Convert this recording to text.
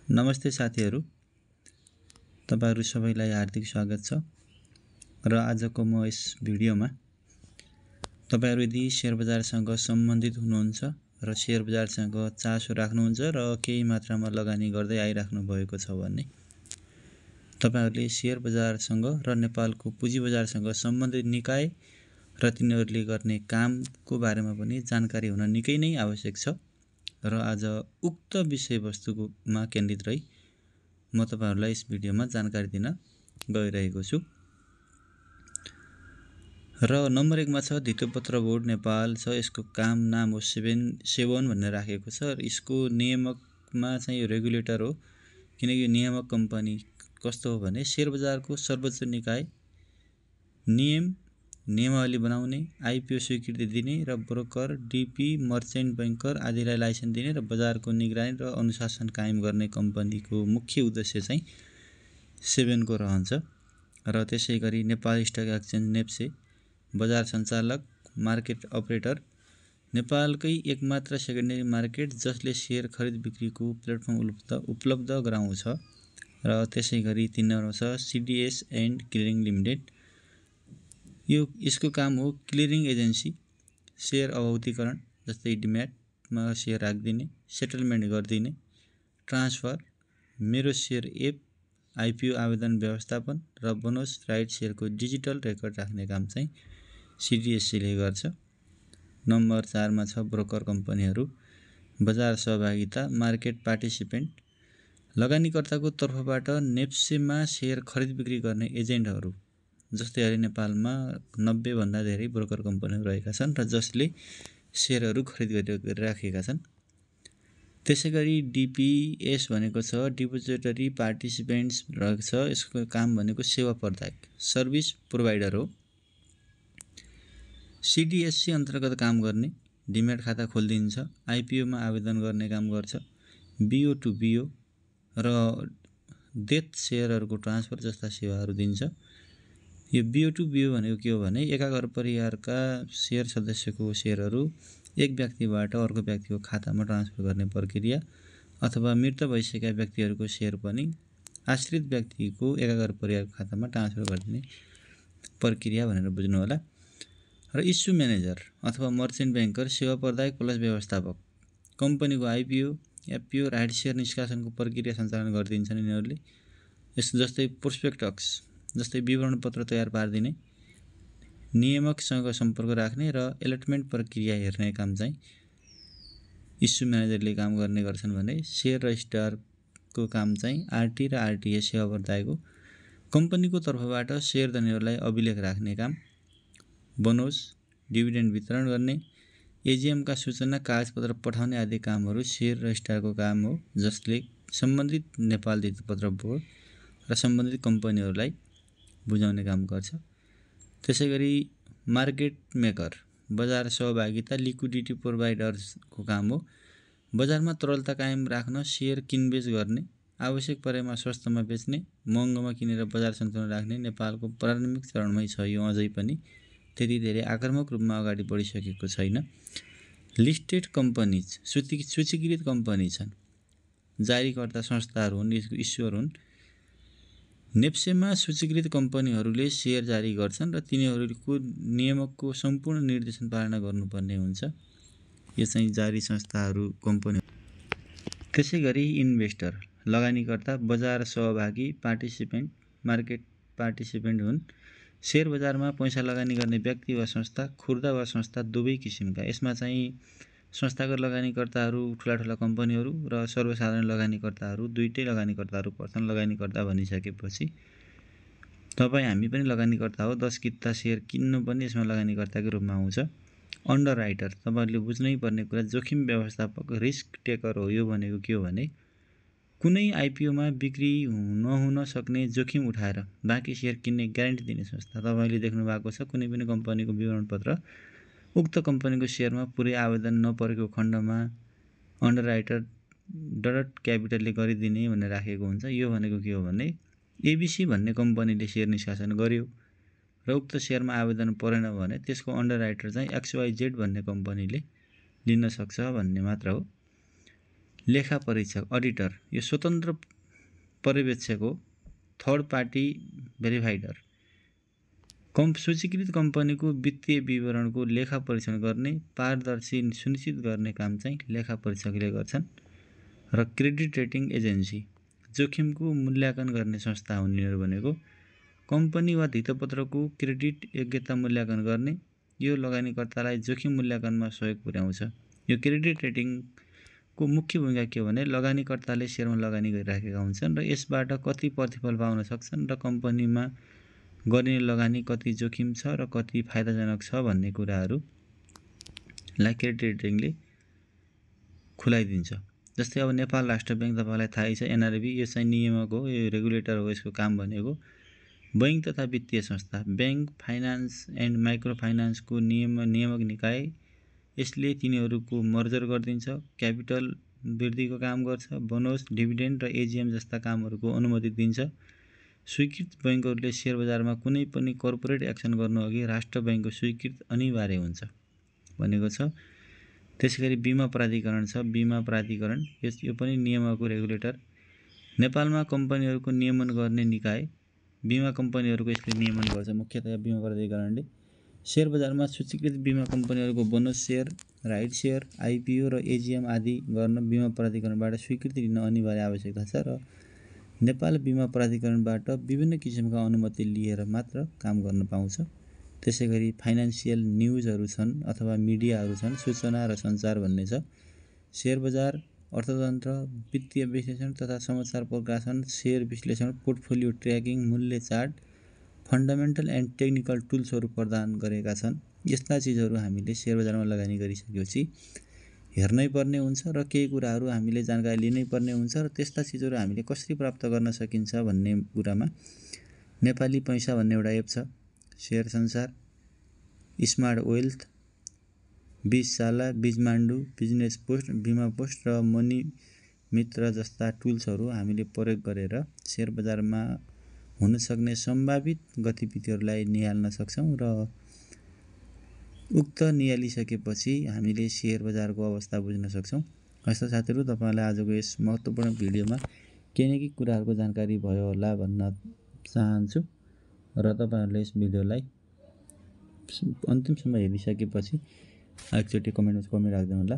नमस्ते साथीहरू, तपाईहरु सबैलाई हार्दिक स्वागत छ र आजको म यस भिडियोमा तपाईहरु यदि शेयर बजारसँग सम्बन्धित हुनुहुन्छ र शेयर बजारसँग चासो राख्नुहुन्छ र केही मात्रामा लगानी गर्दै आइराख्नु भएको छ भने तपाईहरुले शेयर बजारसँग र नेपालको पुँजी बजारसँग सम्बन्धित निकाय र तिनीहरुले गर्ने कामको बारेमा पनि जानकारी हुन निकै नै आवश्यक छ र आज उक्त विषयवस्तुमा केन्द्रित रही म तपाईहरुलाई यस भिडियोमा जानकारी दिन गइरहेको छु। र नम्बर 1 मा छ धितोपत्र बोर्ड नेपाल छ। यसको काम नाम हो सेवन भनेर राखेको छ र यसको नियामकमा चाहिँ रेगुलेटर हो, किनकि नियामक कम्पनी कस्तो हो भने शेयर बजारको सर्वोच्च निकाय नियमावली बनाउने, आईपीओ स्वीकृति दिने र ब्रोकर, डीपी, मर्चेन्ट बैंकर आदिलाई लाइसेन्स दिने र बजारको निगरानी र अनुशासन कायम गर्ने कम्पनीको मुख्य उद्देश्य चाहिँ सेभेनको रहन्छ। र त्यसैगरी नेपाल स्टक एक्सचेन्ज नेप्से बजार सञ्चालक, मार्केट अपरेटर, नेपालकै एकमात्र सेकेन्डरी मार्केट जसले शेयर खरिद बिक्रीको प्लेटफर्म उपलब्ध गराउँछ। र त्यसैगरी 3 नम्बरमा छ सीडीएस एन्ड क्लियरिङ लिमिटेड। यसको काम हो क्लियरिङ एजेन्सी, शेयर अभौतिकरण जस्तै डिम्याटमा शेयर राखिदिने, सेटलमेन्ट गरिदिने, ट्रान्सफर, मेरो शेयर एप, आईपीओ आवेदन व्यवस्थापन र बोनस राइट शेयरको डिजिटल रेकर्ड राख्ने काम चाहिँ सीडीएससीले गर्छ। नम्बर 4 मा छ ब्रोकर कम्पनीहरू, बजार सहभागिता, मार्केट पार्टिसिपेन्ट, लगानीकर्ताको तर्फबाट नेप्सेमा शेयर खरिद बिक्री गर्ने एजेन्टहरू जस्तै अहिले नेपालमा 90 भन्दा धेरै ब्रोकर कम्पनीहरू रहेका छन् र जसले शेयरहरू खरिद गरिराखेका छन्। त्यसैगरी डीपीएस भनेको छ डिपोजिटरी पार्टिसिपेन्ट्स रहेको छ। यसको काम भनेको सेवा प्रदायक, सर्भिस प्रोभाइडर हो। सीडीएससी अन्तर्गत काम गर्ने, डिम्याट खाता खोलिदिन्छ, आईपीओमा आवेदन गर्ने काम गर्छ, बीओ टु बीओ र डेथ शेयरहरूको ट्रान्सफर जस्ता सेवाहरू दिन्छ। यो बीओ टु बीओ भनेको के हो भने एका घर परिवारका शेयर सदस्यको शेयरहरू एक व्यक्तिबाट अर्को व्यक्तिको खातामा ट्रान्सफर गर्ने प्रक्रिया, अथवा मृत भइसकेका व्यक्तिहरूको शेयर पनि आश्रित व्यक्तिको एका घर परिवारको खातामा ट्रान्सफर गर्ने प्रक्रिया भनेर बुझ्नु होला। र इस्यु म्यानेजर अथवा मर्चेन्ट बैंकर सेवा प्रदायक प्लस व्यवस्थापक कम्पनीको आईपीओ, एफपीओ, राइट शेयर निष्कासनको प्रक्रिया सञ्चालन गरिदिन्छन् यिनीहरूले। यस्तो जस्तै प्रोस्पेक्टस जस्तै विवरण पत्र तयार पारिदिने, नियामकसँग सम्पर्क राख्ने र एलटमेन्ट प्रक्रिया हेर्ने काम चाहिँ इस्यु म्यानेजरले काम गर्ने गर्छन् भने शेयर रजिस्ट्रारको काम चाहिँ आरटी र आरटीए सेवा प्रदायक हो। कम्पनीको तर्फबाट शेयर धनीहरूलाई अभिलेख राख्ने काम, बोनस, डिभिडेन्ड वितरण गर्ने, एजीएमका सूचना कागजपत्र पठाउने आदि कामहरू शेयर रजिस्ट्रारको काम हो, जसले सम्बन्धित नेपाल धितोपत्र बोर्ड र सम्बन्धित कम्पनीहरूलाई बुझाउने काम गर्छ। त्यसैगरी मार्केट मेकर बजार सहभागिता, लिक्विडिटी प्रोभाइडर्सको काम हो। बजारमा तरलता कायम राख्न शेयर किनबेच गर्ने, आवश्यक परेमा सस्तोमा बेच्ने, महँगोमा किनेर बजार सन्तुलन राख्ने नेपालको प्रारम्भिक चरणमै छ। यो अझै पनि त्यति धेरै आक्रामक रूपमा अगाडि बढिसकेको छैन। लिस्टेड कम्पनीज सूचीकृत कम्पनी छन्, जारीकर्ता संस्थाहरू हुन्, इस्युर हुन्। नेप्सेमा सूचीकृत कम्पनीहरूले शेयर जारी गर्छन् र तिनीहरूको नियामकको सम्पूर्ण निर्देशन पालना गर्नुपर्ने हुन्छ। यो चाहिँ जारी संस्थाहरू कम्पनी। त्यसैगरी इन्भेस्टर लगानीकर्ता, बजार सहभागी, पार्टिसिपेन्ट, मार्केट पार्टिसिपेन्ट हुन्। शेयर बजारमा पैसा लगानी गर्ने व्यक्ति वा संस्था, खुर्दा वा संस्था दुवै किसिमका। यसमा चाहिँ संस्थागत लगानीकर्ताहरू ठुला कम्पनीहरू र सर्वसाधारण लगानीकर्ताहरू दुईटै लगानीकर्ताहरू पर्छन्। लगानीकर्ता भनिसकेपछि हामी पनि लगानीकर्ता हो। 10 किता शेयर किन्नु पनि यसमा लगानीकर्ताकै रूपमा आउँछ। अन्डर राइटर तपाईहरुले बुझ्नै पर्ने कुरा जोखिम व्यवस्थापक, रिस्क टेकर हो। यो भनेको के हो भने कुनै आईपीओमा बिक्री नहुन सक्ने जोखिम उठाएर बाँकी शेयर किन्ने ग्यारेन्टी दिने संस्था। तपाईले देख्नु भएको छ कुनै पनि कम्पनीको विवरण पत्र उक्त कम्पनीको शेयरमा पुरै आवेदन नपरेको खण्डमा अन्डर राइटर डट क्यापिटलले गरिदिने भनेर राखेको हुन्छ। यो भनेको के हो भने एबीसी भन्ने कम्पनीले शेयर निष्कासन गर्यो र उक्त शेयरमा आवेदन परेन भने त्यसको अन्डर राइटर चाहिँ XYZ भन्ने कम्पनीले लिन सक्छ भन्ने मात्र हो। लेखा परीक्षक अडिटर यो स्वतन्त्र पर्यवेक्षक हो, थर्ड पार्टी भेरिफाइडर। सूचीकृत कम्पनीको वित्तीय विवरणको लेखा परीक्षण गर्ने, पारदर्शी सुनिश्चित गर्ने काम चाहिँ लेखा परीक्षकले गर्छन्। र क्रेडिट रेटिङ एजेन्सी जोखिमको मूल्याङ्कन गर्ने संस्था हुन् यिनीहरू भनेको। कम्पनी वा धितोपत्रको क्रेडिट योग्यता मूल्याङ्कन गर्ने, यो लगानीकर्तालाई जोखिम मूल्याङ्कनमा सहयोग पुर्याउँछ। यो क्रेडिट रेटिङको मुख्य भूमिका के हो भने लगानीकर्ताले सेयरमा लगानी गरिराखेका हुन्छन् र यसबाट कति प्रतिफल पाउन सक्छन् र कम्पनीमा गरिने लगानी कति जोखिम छ र कति फाइदाजनक छ भन्ने कुराहरूलाई क्रेडिट रेटिङले खुलाइदिन्छ। जस्तै अब नेपाल राष्ट्र ब्याङ्क तपाईँलाई थाहै छ, एनआरबी, यो चाहिँ नियामक हो, यो रेगुलेटर हो। यसको काम भनेको बैङ्क तथा वित्तीय संस्था, ब्याङ्क, फाइनान्स एन्ड माइक्रो फाइनान्सको नियामक निकाय। यसले तिनीहरूको मर्जर गरिदिन्छ, क्यापिटल वृद्धिको काम गर्छ, बोनस, डिभिडेन्ड र एजिएम जस्ता कामहरूको अनुमति दिन्छ। स्वीकृत बैङ्कहरूले सेयर बजारमा कुनै पनि कर्पोरेट एक्सन गर्नुअघि राष्ट्र ब्याङ्कको स्वीकृत अनिवार्य हुन्छ भनेको छ। त्यसैगरी बीमा प्राधिकरण छ, बीमा प्राधिकरण यो पनि नियामकको रेगुलेटर। नेपालमा कम्पनीहरूको नियमन गर्ने निकाय, बीमा कम्पनीहरूको यसले नियमन गर्छ मुख्यतया बीमा प्राधिकरणले। सेयर बजारमा सूचीकृत बीमा कम्पनीहरूको bonus share, right share, IPO र एजिएम आदि गर्न बीमा प्राधिकरणबाट स्वीकृति लिन अनिवार्य आवश्यकता छ र नेपाल बीमा प्राधिकरणबाट विभिन्न किसिमका अनुमति लिएर मात्र काम गर्न पाउँछ। त्यसैगरी फाइनान्सियल न्युजहरू छन् अथवा मिडियाहरू छन्, सूचना र सञ्चार भन्ने छ। सेयर बजार, अर्थतन्त्र, वित्तीय विश्लेषण तथा समाचार प्रकाशन, सेयर विश्लेषण, पोर्टफोलियो ट्र्याकिङ, मूल्य चार्ट, फन्डामेन्टल एन्ड टेक्निकल टुल्सहरू प्रदान गरेका छन्। यस्ता चिजहरू हामीले सेयर बजारमा लगानी गरिसकेपछि हेर्नै पर्ने हुन्छ र केही कुराहरू हामीले जानकारी लिनै पर्ने हुन्छ र त्यस्ता चिजहरू हामीले कसरी प्राप्त गर्न सकिन्छ भन्ने कुरामा नेपाली पैसा भन्ने एउटा एप छ, सेयर संसार, स्मार्ट वेल्थ, बीजशाला, बीजमाण्डु, बिजनेस पोस्ट, बीमा पोस्ट र मनी मित्र जस्ता टुल्सहरू हामीले प्रयोग गरेर सेयर बजारमा हुन सक्ने सम्भावित गतिविधिहरूलाई निहाल्न सक्छौँ र उक्त निहालिसकेपछि हामीले सेयर बजारको अवस्था बुझ्न सक्छौँ। हस्त साथीहरू, तपाईँलाई आजको यस महत्त्वपूर्ण भिडियोमा केही न केही कुराहरूको जानकारी भयो होला भन्न चाहन्छु र तपाईँहरूले यस भिडियोलाई अन्तिमसम्म हेरिसकेपछि एकचोटि कमेन्ट राख्दिनु होला।